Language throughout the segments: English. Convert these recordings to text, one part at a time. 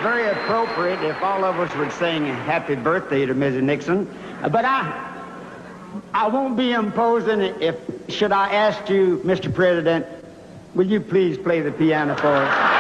very appropriate if all of us would sing happy birthday to Mrs. Nixon. But I won't be imposing if, should I ask you, Mr. President, will you please play the piano for us?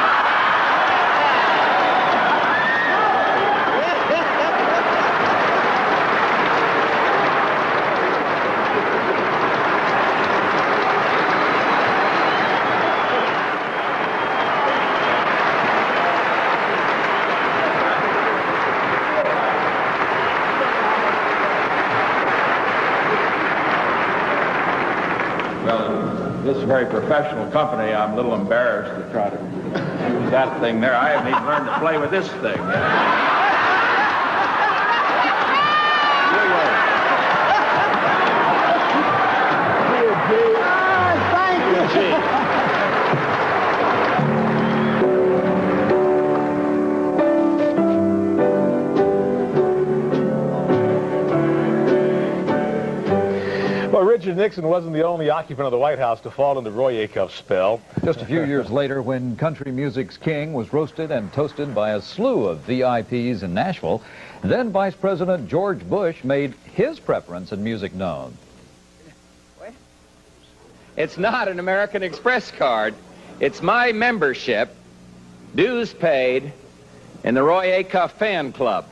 This is a very professional company. I'm a little embarrassed to try to use that thing there. I haven't even learned to play with this thing. Thank you, Chief. Well, Richard Nixon wasn't the only occupant of the White House to fall into Roy Acuff's spell. Just a few years later, when country music's king was roasted and toasted by a slew of VIPs in Nashville, then Vice President George Bush made his preference in music known. It's not an American Express card. It's my membership, dues paid, in the Roy Acuff Fan Club.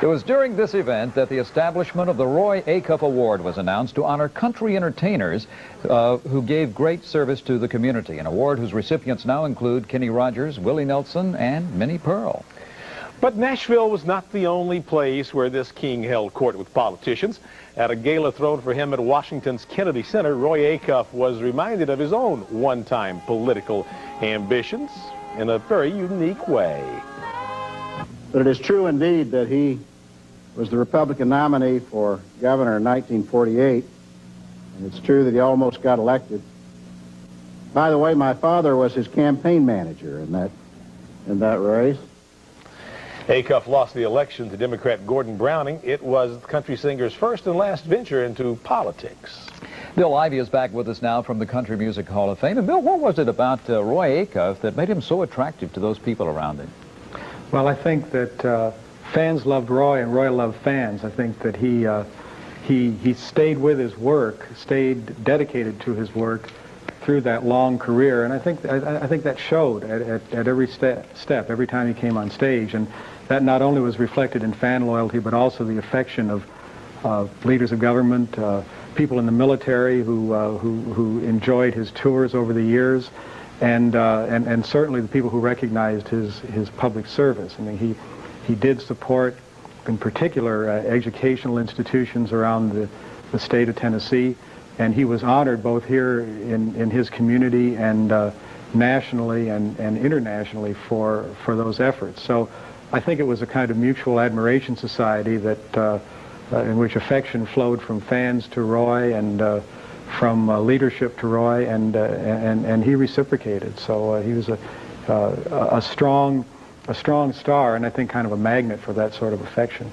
It was during this event that the establishment of the Roy Acuff Award was announced to honor country entertainers who gave great service to the community, an award whose recipients now include Kenny Rogers, Willie Nelson, and Minnie Pearl. But Nashville was not the only place where this king held court with politicians. At a gala thrown for him at Washington's Kennedy Center, Roy Acuff was reminded of his own one-time political ambitions in a very unique way. But it is true indeed that he was the Republican nominee for governor in 1948, and it's true that he almost got elected. By the way, my father was his campaign manager in that race. Acuff lost the election to Democrat Gordon Browning. It was the country singer's first and last venture into politics. Bill Ivey is back with us now from the Country Music Hall of Fame. And Bill, what was it about Roy Acuff that made him so attractive to those people around him? Well, I think that fans loved Roy and Roy loved fans. I think that he stayed with his work, stayed dedicated to his work through that long career, and I think that showed at every step, every time he came on stage, and that not only was reflected in fan loyalty, but also the affection of leaders of government, people in the military who enjoyed his tours over the years, and certainly the people who recognized his public service. I mean, he did support, in particular, educational institutions around the state of Tennessee, and he was honored both here in his community and nationally and internationally for those efforts. So I think it was a kind of mutual admiration society that in which affection flowed from fans to Roy and from leadership to Roy, and he reciprocated. So he was a strong star, and I think kind of a magnet for that sort of affection.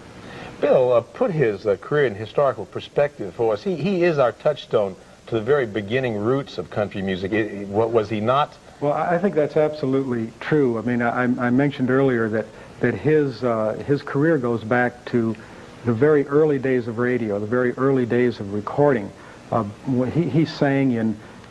Bill, put his career in historical perspective for us. He is our touchstone to the very beginning roots of country music. Was he not? Well, I think that's absolutely true. I mean, I mentioned earlier that his career goes back to the very early days of radio, the very early days of recording. He sang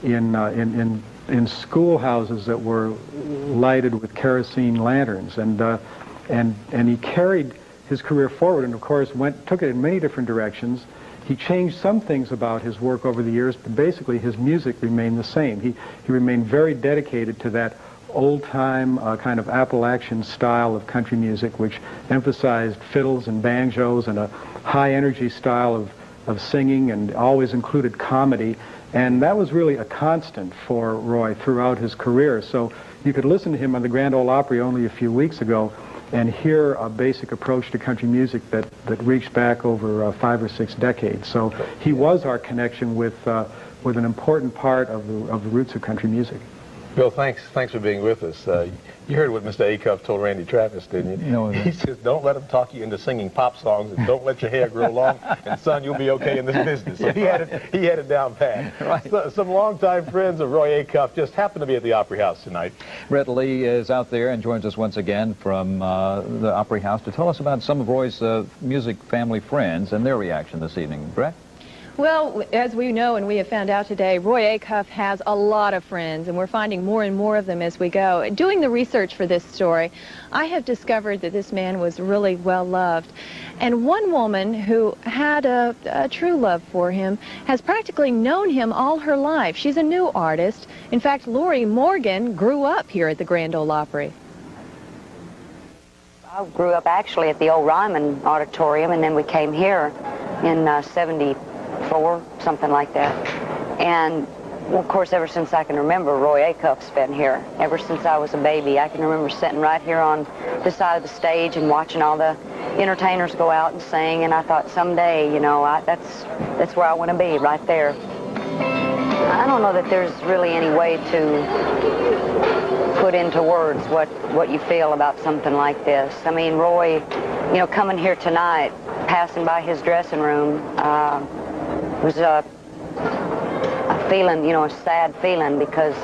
in schoolhouses that were lighted with kerosene lanterns, and he carried his career forward, and of course took it in many different directions. He changed some things about his work over the years, but basically his music remained the same. He remained very dedicated to that old-time kind of Appalachian style of country music, which emphasized fiddles and banjos and a high-energy style of singing, and always included comedy. And that was really a constant for Roy throughout his career. So you could listen to him on the Grand Ole Opry only a few weeks ago and hear a basic approach to country music that reached back over 5 or 6 decades. So he was our connection with an important part of the roots of country music. Bill, thanks for being with us. You heard what Mr. Acuff told Randy Travis, didn't you? No. He says, don't let him talk you into singing pop songs, and don't let your hair grow long, and son, you'll be okay in this business. So he had it down pat. Right. So, some longtime friends of Roy Acuff just happened to be at the Opry House tonight. Brett Lee is out there and joins us once again from the Opry House to tell us about some of Roy's music family friends and their reaction this evening. Brett? Well, as we know and we have found out today, Roy Acuff has a lot of friends, and we're finding more and more of them as we go. Doing the research for this story, I have discovered that this man was really well loved. And one woman who had a true love for him has practically known him all her life. She's a new artist. In fact, Lori Morgan grew up here at the Grand Ole Opry. I grew up actually at the old Ryman Auditorium, and then we came here in 74, something like that. And well, of course, ever since I can remember, Roy Acuff's been here. Ever since I was a baby, I can remember sitting right here on this side of the stage and watching all the entertainers go out and sing. And I thought someday, you know, that's where I want to be, right there. I don't know that there's really any way to put into words what you feel about something like this. I mean, Roy, you know, coming here tonight, passing by his dressing room, was a feeling, you know, a sad feeling, because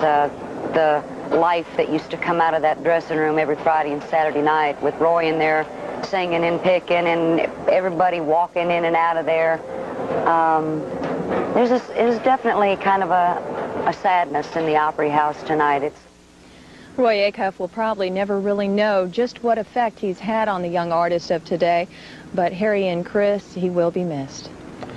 the life that used to come out of that dressing room every Friday and Saturday night with Roy in there singing and picking and everybody walking in and out of there, there's definitely kind of a sadness in the Opry House tonight. Roy Acuff will probably never really know just what effect he's had on the young artists of today, but Harry and Chris, he will be missed.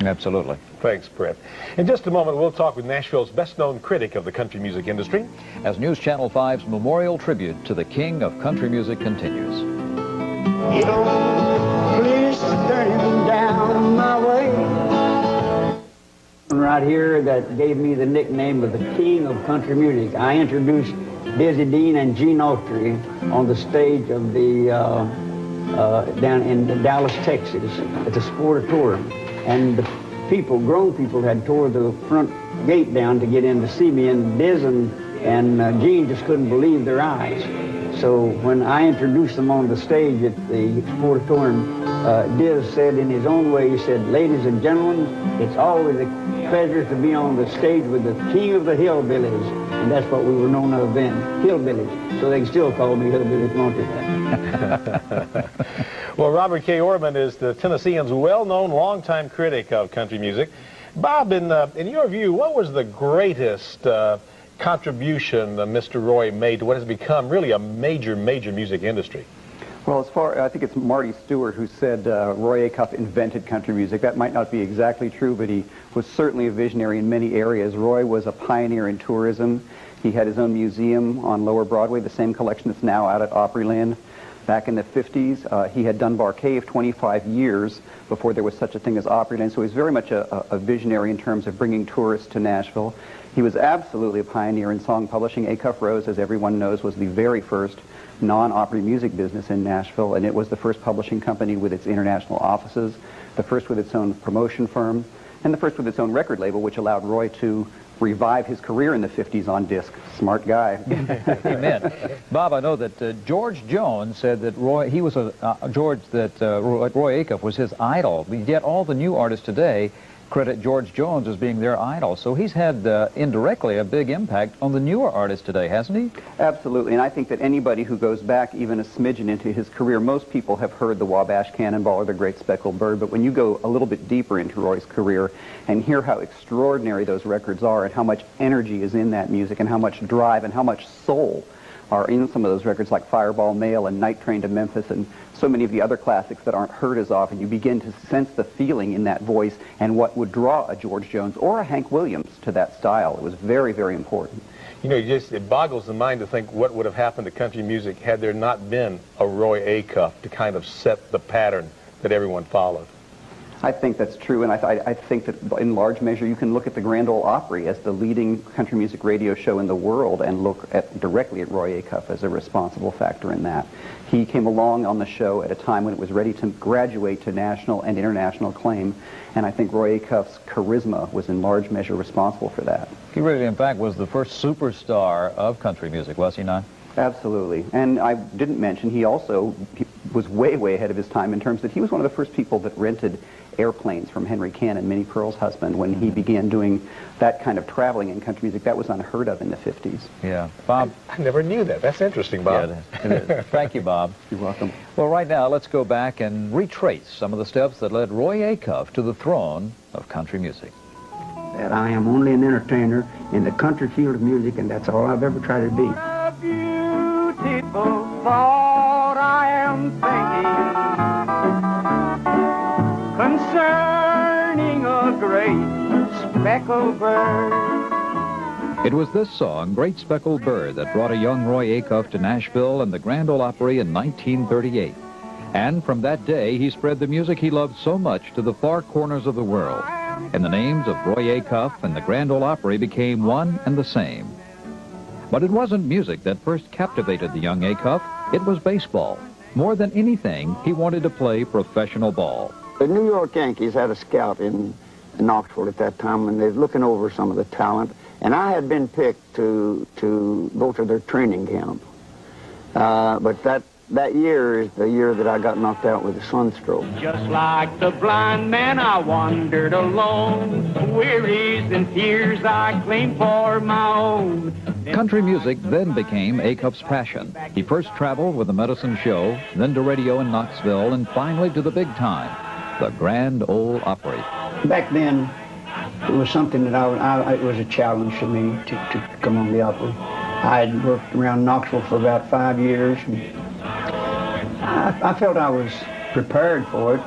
Absolutely. Thanks, Brett. In just a moment, we'll talk with Nashville's best-known critic of the country music industry. As News Channel 5's memorial tribute to the king of country music continues. Please turning down my way. Right here that gave me the nickname of the king of country music. I introduced Dizzy Dean and Gene Autry on the stage of the down in Dallas, Texas, at the Sportatorium. And the people, grown people, had tore the front gate down to get in to see me, and Diz and Gene just couldn't believe their eyes. So when I introduced them on the stage at the Sportatorium, Diz said in his own way, he said, "Ladies and gentlemen, it's always a pleasure to be on the stage with the king of the hillbillies." And that's what we were known of then, hillbillies. So they can still call me hillbilly if they want to. Well, Robert K. Orman is the Tennessean's well-known longtime critic of country music. Bob, in your view, what was the greatest contribution Mr. Roy made to what has become really a major music industry? Well, I think it's Marty Stewart who said Roy Acuff invented country music. That might not be exactly true, but he was certainly a visionary in many areas. Roy was a pioneer in tourism. He had his own museum on Lower Broadway, the same collection that's now out at Opryland. Back in the 50s, he had done Bar Cave 25 years before there was such a thing as Opryland, so he was very much a visionary in terms of bringing tourists to Nashville. He was absolutely a pioneer in song publishing. Acuff Rose, as everyone knows, was the very first non-Opry music business in Nashville, and it was the first publishing company with its international offices, the first with its own promotion firm, and the first with its own record label, which allowed Roy to revive his career in the 50s on disc. Smart guy. Amen. Bob, I know that George Jones said that Roy Acuff was his idol, yet all the new artists today credit George Jones as being their idol. So he's had indirectly a big impact on the newer artists today, hasn't he? Absolutely, and I think that anybody who goes back even a smidgen into his career, most people have heard the Wabash Cannonball or the Great Speckled Bird, but when you go a little bit deeper into Roy's career and hear how extraordinary those records are and how much energy is in that music and how much drive and how much soul are in some of those records like Fireball Mail and Night Train to Memphis and so many of the other classics that aren't heard as often, you begin to sense the feeling in that voice and what would draw a George Jones or a Hank Williams to that style. It was very, very important. You know, it boggles the mind to think what would have happened to country music had there not been a Roy Acuff to kind of set the pattern that everyone followed. I think that's true, and I think that in large measure you can look at the Grand Ole Opry as the leading country music radio show in the world and look directly at Roy Acuff as a responsible factor in that. He came along on the show at a time when it was ready to graduate to national and international acclaim, and I think Roy Acuff's charisma was in large measure responsible for that. He really, in fact, was the first superstar of country music, was he not? Absolutely. And I didn't mention, he was way, way ahead of his time in terms that he was one of the first people that rented airplanes from Henry Cannon, Minnie Pearl's husband, when he began doing that kind of traveling in country music. That was unheard of in the 50s. Yeah. Bob? I never knew that. That's interesting, Bob. Yeah, it is. Thank you, Bob. You're welcome. Well, right now, let's go back and retrace some of the steps that led Roy Acuff to the throne of country music. That I am only an entertainer in the country field of music, and that's all I've ever tried to be. A beautiful thought I am thinking concerning a great speckled bird. It was this song, Great Speckled Bird, that brought a young Roy Acuff to Nashville and the Grand Ole Opry in 1938. And from that day, he spread the music he loved so much to the far corners of the world. And the names of Roy Acuff and the Grand Ole Opry became one and the same. But it wasn't music that first captivated the young Acuff. It was baseball. More than anything, he wanted to play professional ball. The New York Yankees had a scout in Knoxville at that time, and they was looking over some of the talent. And I had been picked to go to their training camp. But that year is the year that I got knocked out with a sunstroke. Just like the blind man, I wandered alone. Wearies and tears I claimed for my own. Country music then became Acuff's passion. He first traveled with the Medicine Show, then to radio in Knoxville, and finally to the big time, the Grand Ole Opry. Back then, it was something that it was a challenge to me to come on the Opry. I had worked around Knoxville for about 5 years. And I felt I was prepared for it.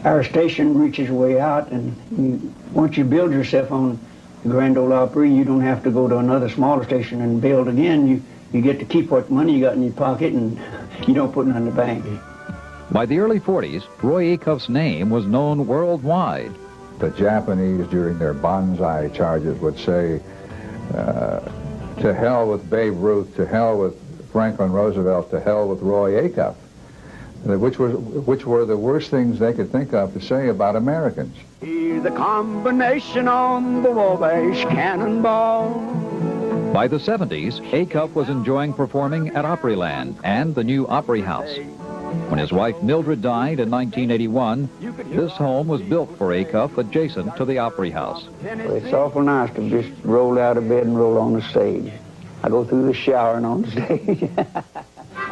Our station reaches way out, and once you build yourself on the Grand Ole Opry, you don't have to go to another smaller station and build again. You get to keep what money you got in your pocket, and you don't put it in the bank. By the early 40s, Roy Acuff's name was known worldwide. The Japanese, during their banzai charges, would say, to hell with Babe Ruth, to hell with Franklin Roosevelt, to hell with Roy Acuff, which were the worst things they could think of to say about Americans. He's a combination on the Wabash Cannonball. By the 70s, Acuff was enjoying performing at Opryland and the new Opry House. When his wife Mildred died in 1981, this home was built for Acuff adjacent to the Opry House. It's awful nice to just roll out of bed and roll on the stage. I go through the shower and on the stage.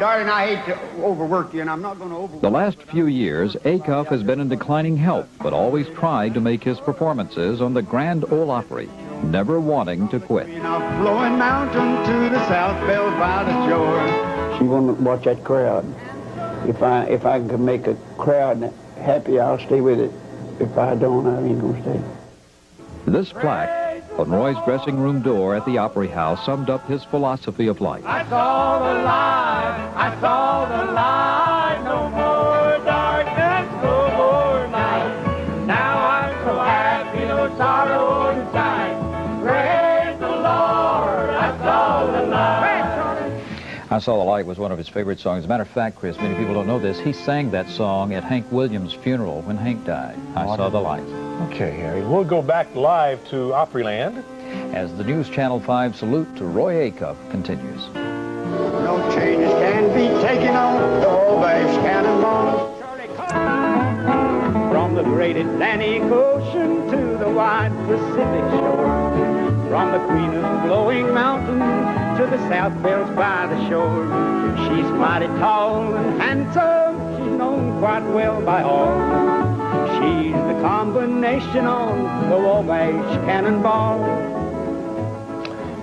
Darling, I hate to overwork you, and I'm not going to overwork you. The last few years, Acuff has been in declining health, but always tried to make his performances on the Grand Ole Opry, never wanting to quit. A flowing mountain to the south bell by the shore. You want to watch that crowd. If I can make a crowd happy, I'll stay with it. If I don't, I ain't going to stay. This plaque on Roy's dressing room door at the Opry House summed up his philosophy of life. I saw the light, I saw the light, no more darkness, no more night. Now I'm so happy, no sorrow inside. Praise the Lord, I saw the light. I Saw the Light was one of his favorite songs. As a matter of fact, Chris, many people don't know this, he sang that song at Hank Williams' funeral when Hank died. I Saw the Light. Okay, Harry, we'll go back live to Opryland as the News Channel 5 salute to Roy Acuff continues. No changes can be taken on the Wabash Cannonball. From the great Atlantic Ocean to the wide Pacific shore. From the Queen of Glowing Mountain to the South Bells by the shore. She's mighty tall and handsome, she's known quite well by all. She's the combination on the Wabash Cannonball.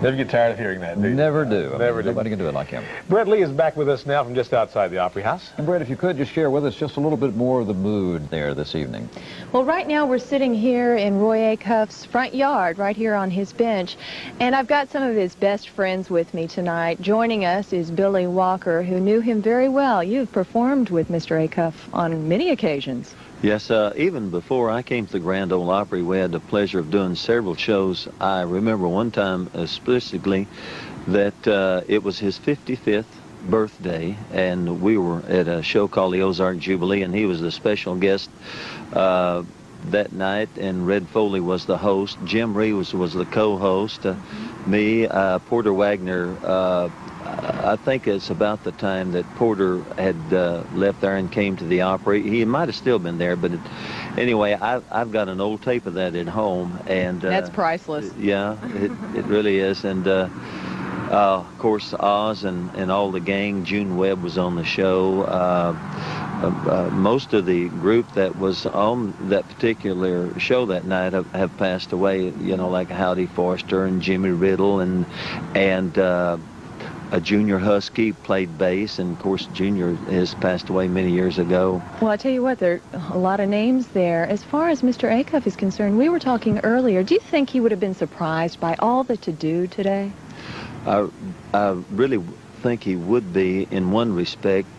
Never get tired of hearing that, do you? Never do. Never do. Nobody can do it like him. Brett Lee is back with us now from just outside the Opry House. And Brett, if you could just share with us just a little bit more of the mood there this evening. Well, right now we're sitting here in Roy Acuff's front yard, right here on his bench. And I've got some of his best friends with me tonight. Joining us is Billy Walker, who knew him very well. You've performed with Mr. Acuff on many occasions. Yes, even before I came to the Grand Ole Opry, we had the pleasure of doing several shows. I remember one time specifically that it was his 55th birthday, and we were at a show called the Ozark Jubilee, and he was the special guest. that night, and Red Foley was the host. Jim Reeves was the co-host. Me, Porter Wagner. I think it's about the time that Porter had left there and came to the Opry. He might have still been there, but anyway, I've got an old tape of that at home, and that's priceless. Yeah, it really is. And of course, Oz and all the gang. June Webb was on the show. Most of the group that was on that particular show that night have passed away. You know, like Howdy Foster and Jimmy Riddle and a Junior Husky played bass, and of course Junior has passed away many years ago. Well, I tell you what, there are a lot of names there. As far as Mr. Acuff is concerned, we were talking earlier, do you think he would have been surprised by all the to-do today? I really think he would be in one respect.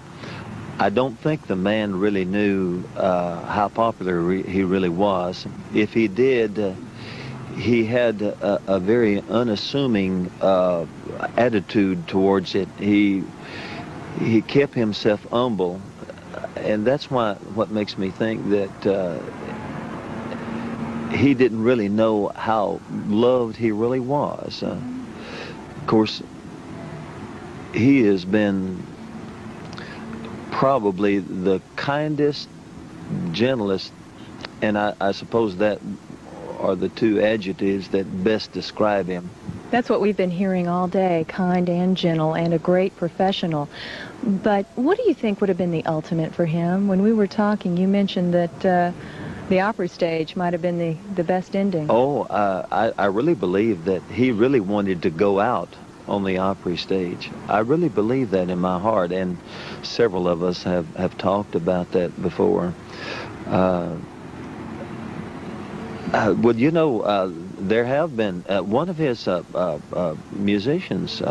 I don't think the man really knew how popular he really was. If he did, he had a very unassuming attitude towards it. He kept himself humble, and that's what makes me think that he didn't really know how loved he really was. Of course, he has been probably the kindest, gentlest, and I suppose that are the two adjectives that best describe him. That's what we've been hearing all day, kind and gentle and a great professional. But what do you think would have been the ultimate for him? When we were talking, you mentioned that the Opry stage might have been the best ending. Oh, I really believe that he really wanted to go out on the Opry stage. I really believe that in my heart, and several of us have talked about that before. Well, you know, there have been one of his musicians,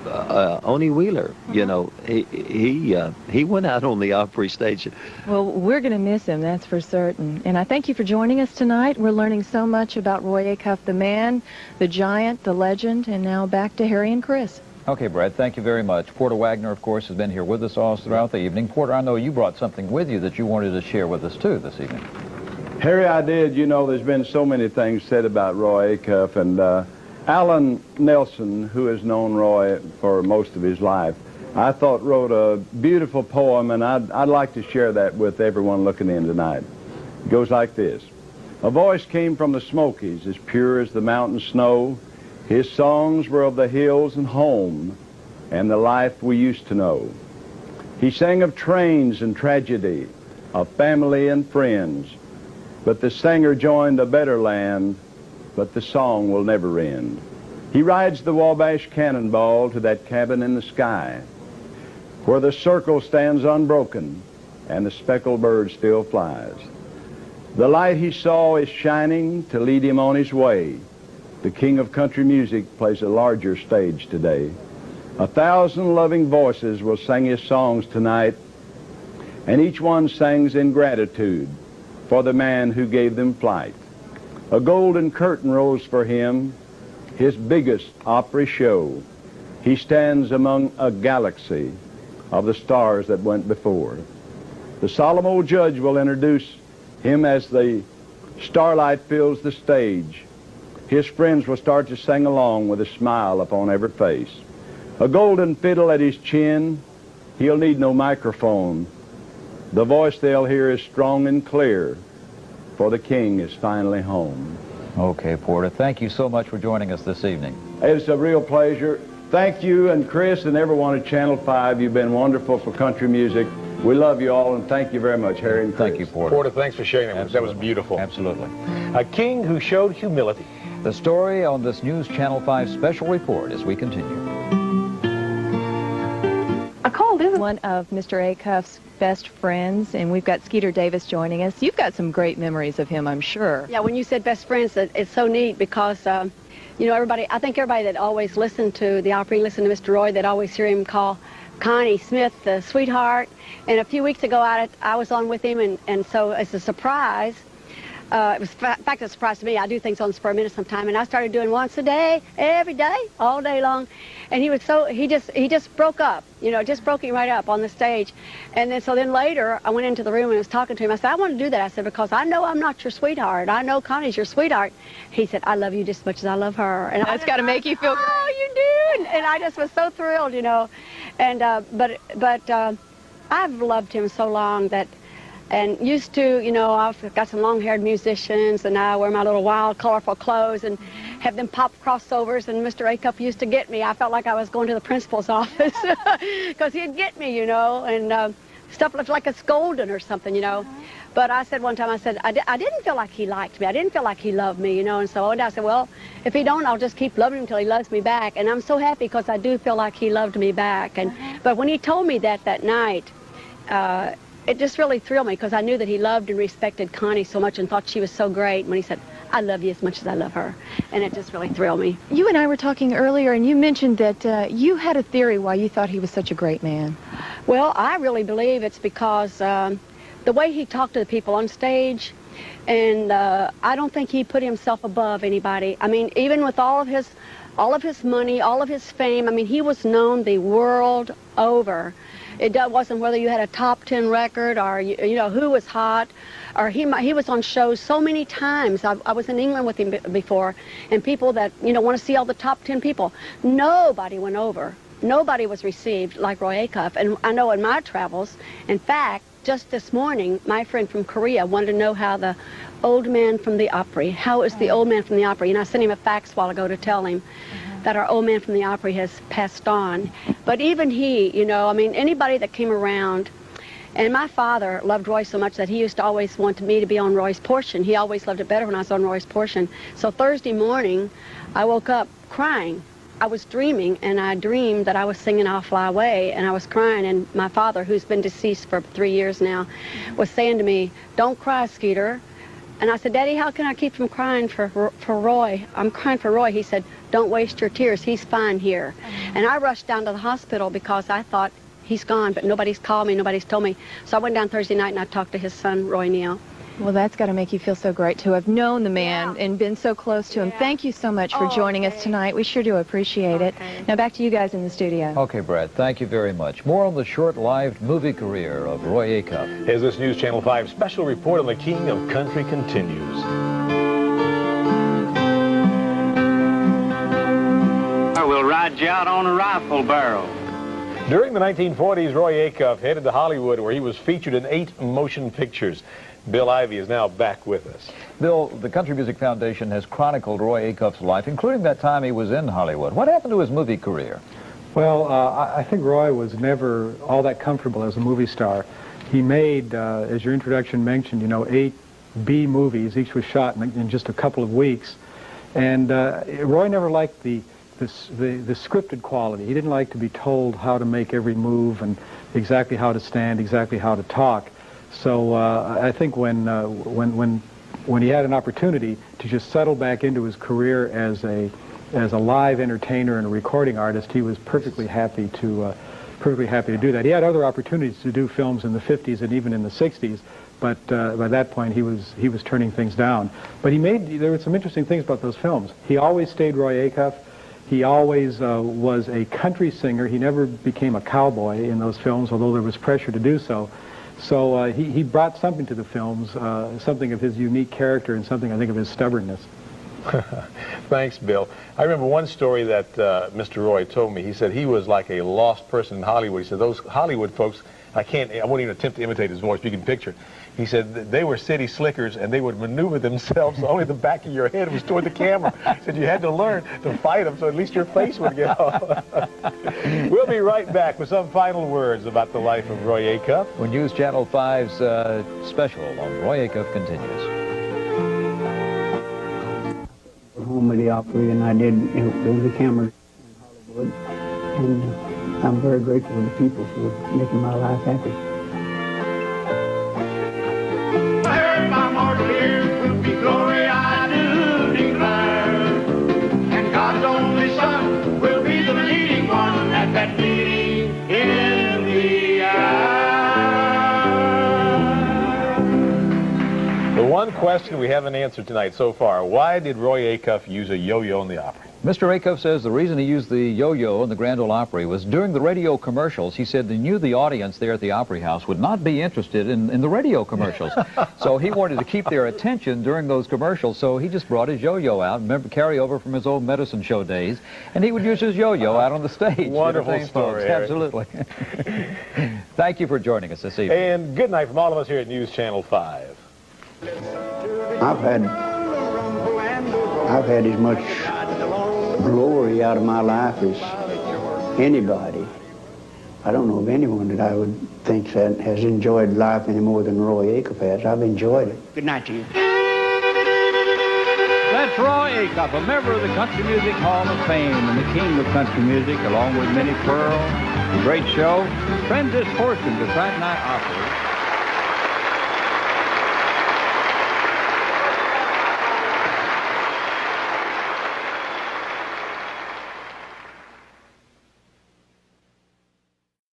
Oni Wheeler. You know, he went out on the Opry stage. Well, we're going to miss him, that's for certain. And I thank you for joining us tonight. We're learning so much about Roy Acuff, the man, the giant, the legend, and now back to Harry and Chris. Okay, Brad, thank you very much. Porter Wagner, of course, has been here with us all throughout the evening. Porter, I know you brought something with you that you wanted to share with us, too, this evening. Harry, I did. You know, there's been so many things said about Roy Acuff, and Alan Nelson, who has known Roy for most of his life, I thought wrote a beautiful poem, and I'd like to share that with everyone looking in tonight. It goes like this. A voice came from the Smokies, as pure as the mountain snow. His songs were of the hills and home, and the life we used to know. He sang of trains and tragedy, of family and friends, but the singer joined a better land, but the song will never end. He rides the Wabash Cannonball to that cabin in the sky, where the circle stands unbroken and the speckled bird still flies. The light he saw is shining to lead him on his way. The king of country music plays a larger stage today. 1,000 loving voices will sing his songs tonight, and each one sings in gratitude for the man who gave them flight. A golden curtain rose for him, his biggest Opry show. He stands among a galaxy of the stars that went before. The solemn old judge will introduce him as the starlight fills the stage. His friends will start to sing along with a smile upon every face. A golden fiddle at his chin, he'll need no microphone. The voice they'll hear is strong and clear, for the king is finally home. Okay, Porter, thank you so much for joining us this evening. It's a real pleasure. Thank you, and Chris and everyone at Channel 5. You've been wonderful for country music. We love you all, and thank you very much, Harry and Chris. Thank you, Porter. Porter, thanks for sharing that. That was beautiful. Absolutely. A king who showed humility. The story on this News Channel 5 special report as we continue. One of Mr. Acuff's best friends, and we've got Skeeter Davis joining us. You've got some great memories of him, I'm sure. Yeah, when you said best friends, it's so neat because, you know, I think everybody that always listened to the Opry, listened to Mr. Roy, that always hear him call Connie Smith the sweetheart. And a few weeks ago, I was on with him, and so as a surprise, it was, in fact, a surprise to me. I do things on the spur of the minute sometime, and I started doing once a day, every day, all day long. And he was he just broke up, you know, just broke him right up on the stage. And then, so then later, I went into the room and was talking to him. I said, I want to do that. I said, because I know I'm not your sweetheart. I know Connie's your sweetheart. He said, I love you just as much as I love her. And that's got to make you feel great. Oh, you do. And I just was so thrilled, you know. And, but I've loved him so long that, and used to, you know, I've got some long-haired musicians, and I wear my little wild, colorful clothes and have them pop crossovers, and Mr. Acuff used to get me. I felt like I was going to the principal's office because he'd get me, you know, and stuff looked like it's golden or something, you know. But I said one time, I said, I didn't feel like he liked me. I didn't feel like he loved me, you know, and so I said, well, if he don't, I'll just keep loving him until he loves me back. And I'm so happy because I do feel like he loved me back. And but when he told me that night, it just really thrilled me because I knew that he loved and respected Connie so much and thought she was so great when he said, I love you as much as I love her. And it just really thrilled me. You and I were talking earlier, and you mentioned that you had a theory why you thought he was such a great man. Well, I really believe it's because the way he talked to the people on stage, and I don't think he put himself above anybody. I mean, even with all of his money, all of his fame, I mean, he was known the world over. It wasn't whether you had a top 10 record or, you know, who was hot, or he was on shows so many times. I was in England with him before, and people that, you know, want to see all the top 10 people. Nobody went over. Nobody was received like Roy Acuff. And I know in my travels, in fact, just this morning, my friend from Korea wanted to know how the old man from the Opry, how is the old man from the Opry? And I sent him a fax a while ago to tell him that our old man from the Opry has passed on. But even he, you know, I mean, anybody that came around, and my father loved Roy so much that he used to always want me to be on Roy's portion. He always loved it better when I was on Roy's portion. So Thursday morning, I woke up crying. I was dreaming, and I dreamed that I was singing I'll Fly Away, and I was crying, and my father, who's been deceased for 3 years now, was saying to me, don't cry, Skeeter. And I said, Daddy, how can I keep from crying for Roy? I'm crying for Roy. He said, don't waste your tears. He's fine here. And I rushed down to the hospital because I thought, he's gone, but nobody's called me, nobody's told me. So I went down Thursday night and I talked to his son, Roy Neal. Well, that's got to make you feel so great to have known the man and been so close to him. Thank you so much for joining us tonight. We sure do appreciate it. Now back to you guys in the studio. Okay, Brad, thank you very much. More on the short-lived movie career of Roy Acuff. As this News Channel 5 special report on the King of Country continues. I will ride you out on a rifle barrel. During the 1940s, Roy Acuff headed to Hollywood, where he was featured in 8 motion pictures. Bill Ivey is now back with us. Bill, the Country Music Foundation has chronicled Roy Acuff's life, including that time he was in Hollywood. What happened to his movie career? Well, I think Roy was never all that comfortable as a movie star. He made, as your introduction mentioned, you know, 8 B movies. Each was shot in just a couple of weeks. And Roy never liked the scripted quality. He didn't like to be told how to make every move and exactly how to stand, exactly how to talk. So I think when he had an opportunity to just settle back into his career as a live entertainer and a recording artist, he was perfectly happy to do that. He had other opportunities to do films in the 50s and even in the 60s, but by that point he was turning things down. But there were some interesting things about those films. He always stayed Roy Acuff. He always was a country singer. He never became a cowboy in those films, although there was pressure to do so. So he brought something to the films, something of his unique character and something, I think, of his stubbornness. Thanks, Bill. I remember one story that Mr. Roy told me. He said he was like a lost person in Hollywood. He said those Hollywood folks, I won't even attempt to imitate his voice, but you can picture. He said they were city slickers, and they would maneuver themselves. Only the back of your head was toward the camera. He said you had to learn to fight them so at least your face would get off. We'll be right back with some final words about the life of Roy Acuff. When News Channel 5's special on Roy Acuff continues. Home with the Opry, and I did, you know, build the cameras in Hollywood, and I'm very grateful to the people for making my life happy. I heard my mortal ears will be glory, I do declare, and God's only Son will be the leading one at that meeting in the air. The one question we haven't answered tonight so far. Why did Roy Acuff use a yo-yo in the Opry? Mr. Acuff says the reason he used the yo-yo in the Grand Ole Opry was during the radio commercials. He said he knew the audience there at the Opry House would not be interested in the radio commercials. So he wanted to keep their attention during those commercials, so he just brought his yo-yo out, remember, carry over from his old medicine show days, and he would use his yo-yo out on the stage. Wonderful story, Eric. Absolutely. Thank you for joining us this evening. And good night from all of us here at News Channel 5. I've had as much glory out of my life as anybody. I don't know of anyone that I would think that has enjoyed life any more than Roy Acuff has. I've enjoyed it. Good night to you. That's Roy Acuff, a member of the Country Music Hall of Fame and the king of country music, along with Minnie Pearl. A great show. Friends, this portion of the Friday Night Opry